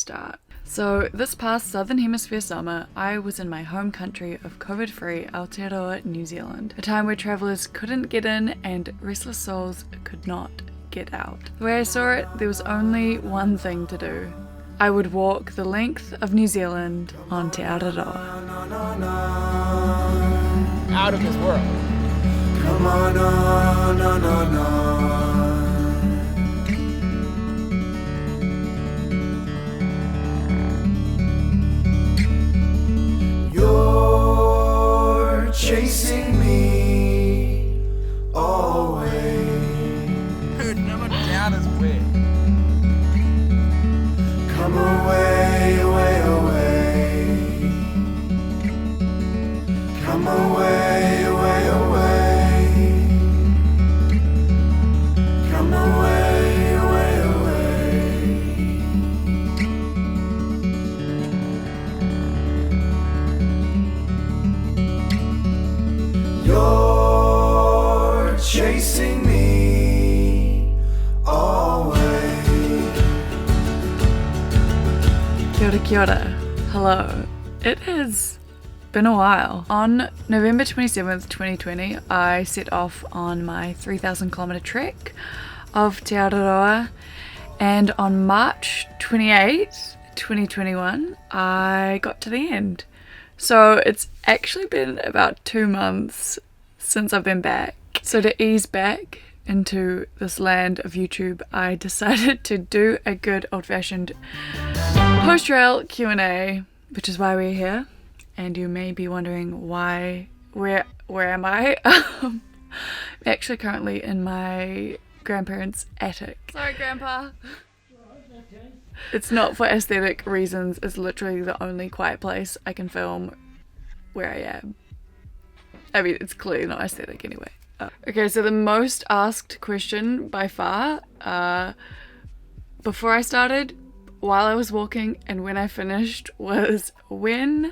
start. So this past Southern Hemisphere summer, I was in my home country of COVID-free Aotearoa, New Zealand, a time where travellers couldn't get in and restless souls could not get out. The way I saw it, there was only one thing to do. I would walk the length of New Zealand on Te Araroa. Out of this world. Come on, You're chasing me away. Dude, never down is wet. Come away, away, away. Come away, away, away. Come away, away, away. You're chasing me away. Kia ora. Hello. It has been a while. On November 27th, 2020, I set off on my 3,000 kilometer trek of Te Araroa, and on March 28th, 2021, I got to the end. So it's actually been about 2 months since I've been back. So to ease back into this land of YouTube, I decided to do a good old-fashioned post-trail Q&A, which is why we're here. And you may be wondering where am I? I'm actually currently in my grandparents' attic. Sorry, Grandpa. It's not for aesthetic reasons, it's literally the only quiet place I can film where I am. I mean, it's clearly not aesthetic anyway. Okay, so the most asked question by far, before I started, while I was walking, and when I finished, was when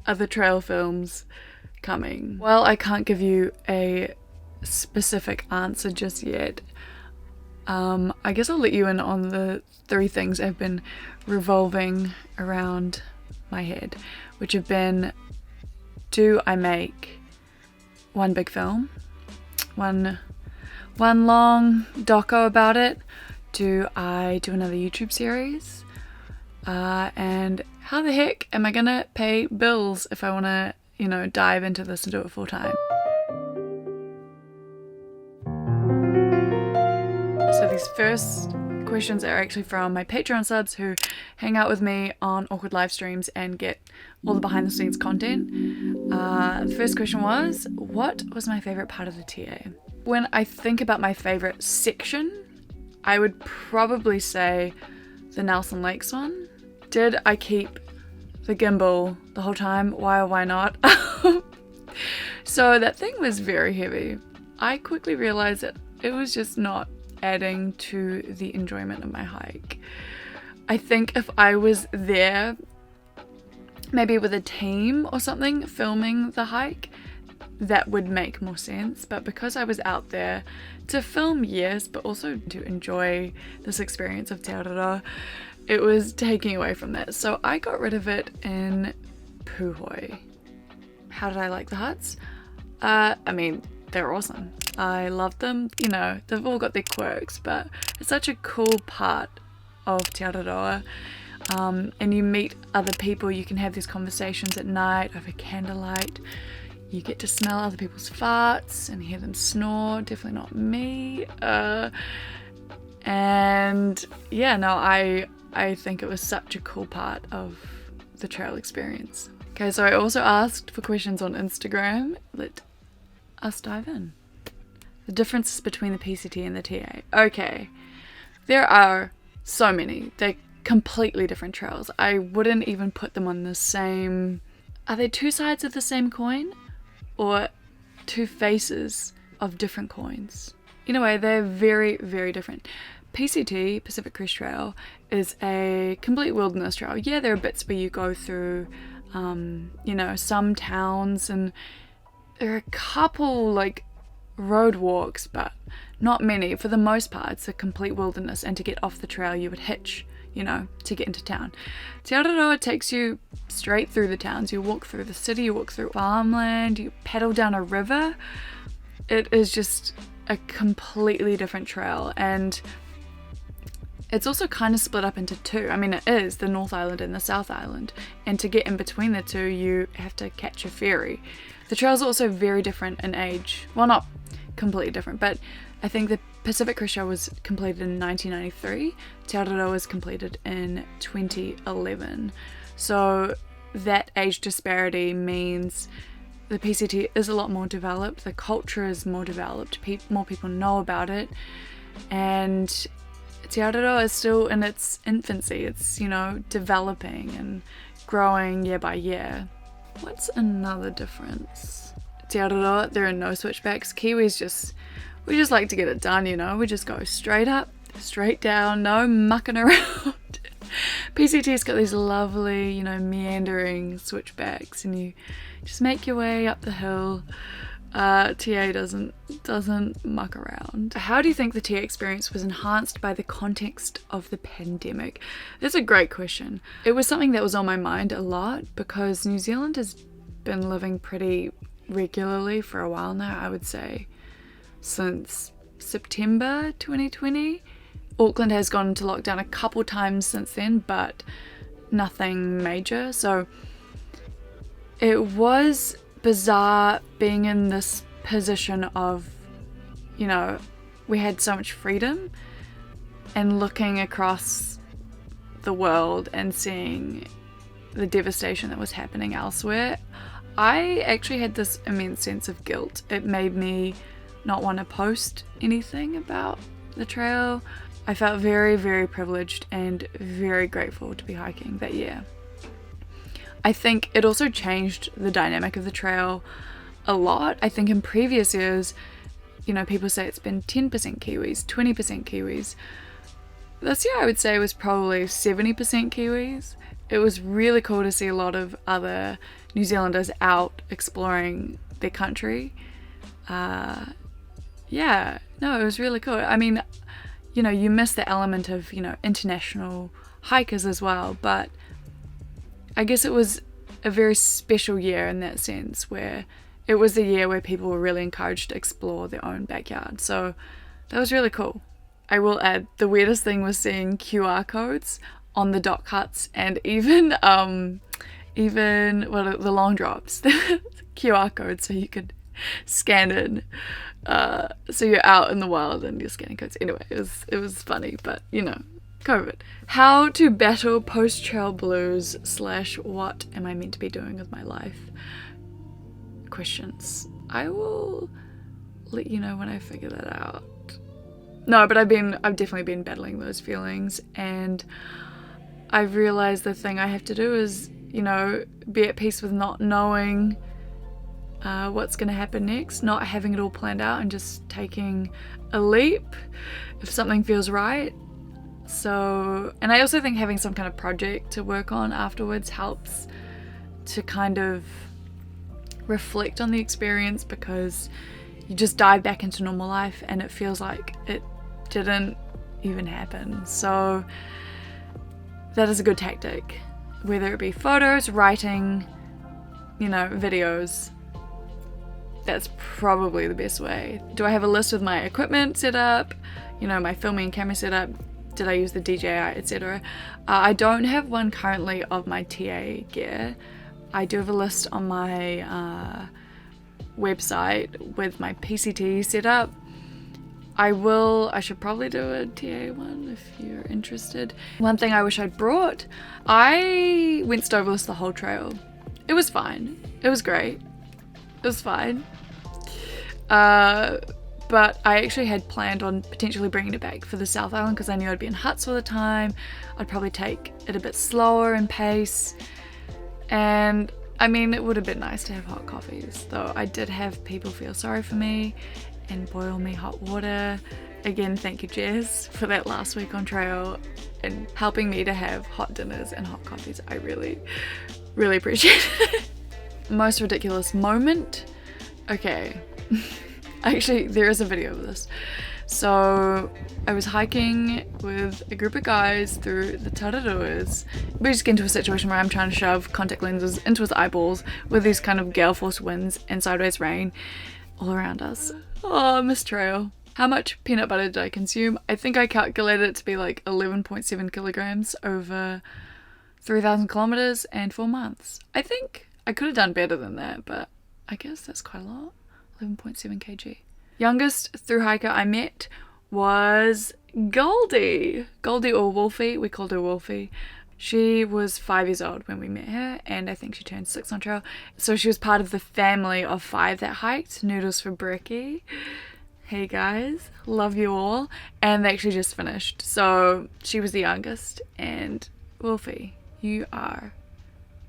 are the trail films coming? Well, I can't give you a specific answer just yet. I guess I'll let you in on the 3 things I've been revolving around my head, which have been: do I make one big film, one long doco about it? Do I do another YouTube series? And how the heck am I gonna pay bills if I wanna, dive into this and do it full time? So these first questions are actually from my Patreon subs who hang out with me on awkward live streams and get all the behind the scenes content. The first question was, what was my favorite part of the TA? When I think about my favorite section, I would probably say the Nelson Lakes one. Did I keep the gimbal the whole time? Why or why not? So that thing was very heavy. I quickly realized that it was just not adding to the enjoyment of my hike. I think if I was there, maybe with a team or something, filming the hike, that would make more sense. But because I was out there to film, yes, but also to enjoy this experience of Te Araroa, it was taking away from that. So I got rid of it in Puhoi. How did I like the huts? I mean, they're awesome. I love them. They've all got their quirks, but it's such a cool part of Te Araroa. And you meet other people, you can have these conversations at night over candlelight. You get to smell other people's farts and hear them snore. Definitely not me. And yeah, no, I think it was such a cool part of the trail experience. Okay, so I also asked for questions on Instagram. Let us dive in. The differences between the PCT and the TA. Okay, there are so many. They're completely different trails. I wouldn't even put them on the same... Are they 2 sides of the same coin? Or 2 faces of different coins? In a way, they're very, very different. PCT, Pacific Crest Trail, is a complete wilderness trail. Yeah, there are bits where you go through, some towns, and there are a couple, road walks, but not many. For the most part, it's a complete wilderness, and to get off the trail, you would hitch to get into town. Te Araroa takes you straight through the towns. You walk through the city, you walk through farmland, you paddle down a river. It is just a completely different trail, and it's also kind of split up into two. I mean, it is the North Island and the South Island, and to get in between the two you have to catch a ferry. The trails are also very different in age. Well, not completely different, but I think the Pacific Crest Trail was completed in 1993. Te Araroa was completed in 2011. So that age disparity means the PCT is a lot more developed, the culture is more developed, more people know about it, and Te Araroa is still in its infancy. It's, developing and growing year by year. What's another difference? Te Araroa, there are no switchbacks. Kiwis we just like to get it done, we just go straight up, straight down, no mucking around. PCT's got these lovely, meandering switchbacks, and you just make your way up the hill. TA doesn't muck around. How do you think the TA experience was enhanced by the context of the pandemic? That's a great question. It was something that was on my mind a lot because New Zealand has been living pretty regularly for a while now, I would say, since September 2020. Auckland has gone into lockdown a couple times since then, but nothing major. So it was bizarre being in this position of, we had so much freedom, and looking across the world and seeing the devastation that was happening elsewhere. I actually had this immense sense of guilt. It made me not want to post anything about the trail. I felt very, very privileged and very grateful to be hiking that year. I think it also changed the dynamic of the trail a lot. I think in previous years, people say it's been 10% Kiwis, 20% Kiwis. This year I would say it was probably 70% Kiwis. It was really cool to see a lot of other New Zealanders out exploring their country. It was really cool. I mean, you miss the element of, international hikers as well, but I guess it was a very special year in that sense, where it was a year where people were really encouraged to explore their own backyard. So that was really cool. I will add, the weirdest thing was seeing QR codes on the dock huts, and even the long drops, QR codes, so you could scan it. So you're out in the wild and you're scanning codes. Anyway, it was funny, but COVID. How to battle post-trail blues / what am I meant to be doing with my life? Questions. I will let you know when I figure that out. No, but I've definitely been battling those feelings, and I've realized the thing I have to do is, be at peace with not knowing what's going to happen next, not having it all planned out, and just taking a leap if something feels right. So, and I also think having some kind of project to work on afterwards helps to kind of reflect on the experience, because you just dive back into normal life and it feels like it didn't even happen. So that is a good tactic, whether it be photos, writing, videos. That's probably the best way. Do I have a list with my equipment set up, my filming and camera set up? Did I use the DJI, etc.? I don't have one currently of my TA gear. I do have a list on my website with my PCT set up. I should probably do a TA one if you're interested. One thing I wish I'd brought, I went stoveless the whole trail. It was fine. It was great. It was fine. But I actually had planned on potentially bringing it back for the South Island, because I knew I'd be in huts all the time. I'd probably take it a bit slower in pace. And I mean, it would have been nice to have hot coffees, though I did have people feel sorry for me and boil me hot water. Again, thank you, Jess, for that last week on trail and helping me to have hot dinners and hot coffees. I really, really appreciate it. Most ridiculous moment? Okay. Actually, there is a video of this. So I was hiking with a group of guys through the Te Araroas. We just get into a situation where I'm trying to shove contact lenses into his eyeballs with these kind of gale force winds and sideways rain all around us. Oh, missed trail. How much peanut butter did I consume? I think I calculated it to be like 11.7 kilograms over 3,000 kilometers and 4 months. I think I could have done better than that, but I guess that's quite a lot. 11.7 kg. Youngest through hiker I met was Goldie. Goldie or Wolfie, we called her Wolfie. She was 5 years old when we met her, and I think she turned 6 on trail. So she was part of the family of 5 that hiked. Noodles for Brekkie. Hey guys, love you all. And they actually just finished. So she was the youngest, and Wolfie, you are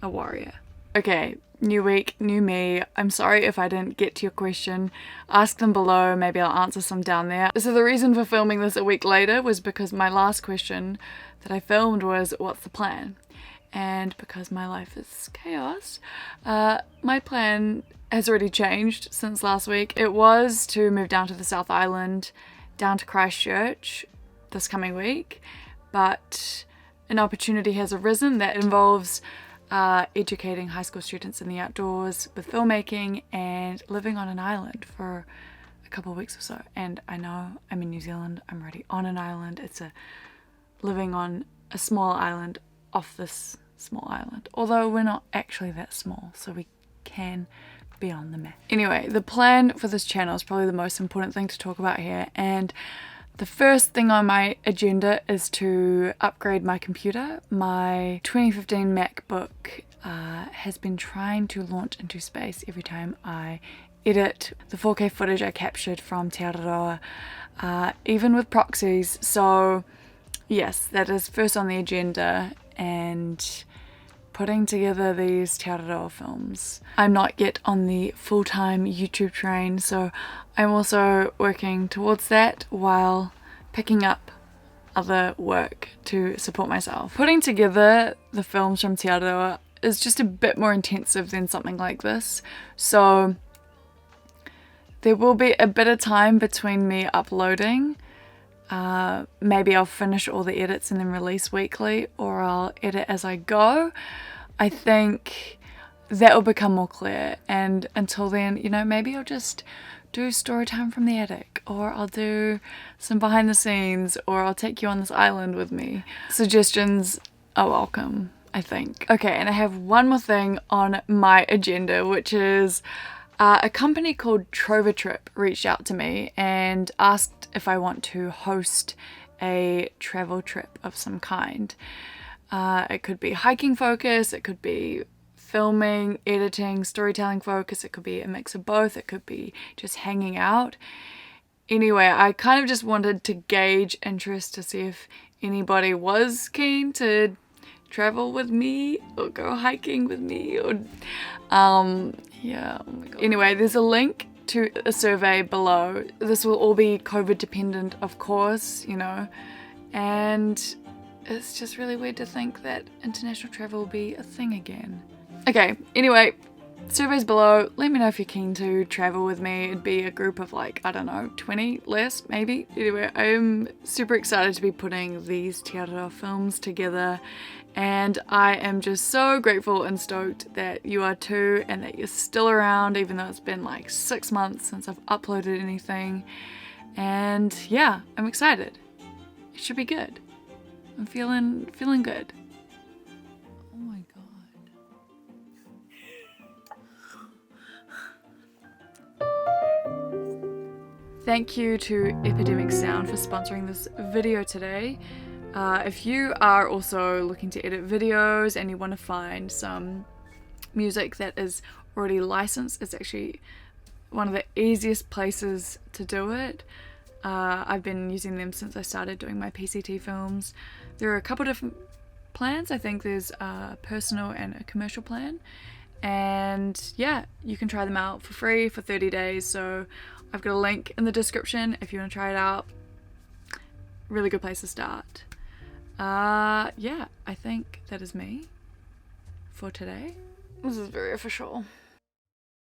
a warrior. Okay, new week, new me. I'm sorry if I didn't get to your question. Ask them below, maybe I'll answer some down there. So the reason for filming this a week later was because my last question that I filmed was, what's the plan? And because my life is chaos, my plan has already changed since last week. It was to move down to the South Island, down to Christchurch this coming week, but an opportunity has arisen that involves educating high school students in the outdoors with filmmaking and living on an island for a couple of weeks or so. And I know I'm in New Zealand, I'm already on an island. It's living on a small island off this small island, although we're not actually that small, so we can be on the map. Anyway, the plan for this channel is probably the most important thing to talk about here, and the first thing on my agenda is to upgrade my computer. My 2015 MacBook has been trying to launch into space every time I edit the 4K footage I captured from Te Araroa, even with proxies. So yes, that is first on the agenda, and putting together these Te Araroa films. I'm not yet on the full-time YouTube train, so I'm also working towards that while picking up other work to support myself. Putting together the films from Te Araroa is just a bit more intensive than something like this, so there will be a bit of time between me uploading. Maybe I'll finish all the edits and then release weekly, or I'll edit as I go. I think that will become more clear, and until then, you know, maybe I'll just do story time from the attic, or I'll do some behind the scenes, or I'll take you on this island with me. Suggestions are welcome, I think. Okay, and I have one more thing on my agenda, which is a company called Trover Trip reached out to me and asked if I want to host a travel trip of some kind. It could be hiking focus, it could be filming, editing, storytelling focus, it could be a mix of both, it could be just hanging out. Anyway, I kind of just wanted to gauge interest to see if anybody was keen to travel with me or go hiking with me, or yeah, oh my god. Anyway, there's a link to a survey below. This will all be COVID dependent, of course, you know, and it's just really weird to think that international travel will be a thing again. Okay, anyway, surveys below. Let me know if you're keen to travel with me. It'd be a group of like, I don't know, 20 less maybe. Anyway, I'm super excited to be putting these Te Araroa films together, and I am just so grateful and stoked that you are too, and that you're still around even though it's been like 6 months since I've uploaded anything. And yeah, I'm excited. It should be good. I'm feeling good. Oh my god. Thank you to Epidemic Sound for sponsoring this video today. If you are also looking to edit videos and you want to find some music that is already licensed, it's actually one of the easiest places to do it. I've been using them since I started doing my PCT films. There are a couple different plans. I think there's a personal and a commercial plan, and yeah, you can try them out for free for 30 days. So I've got a link in the description if you want to try it out. Really good place to start. Yeah, I think that is me for today. This is very official.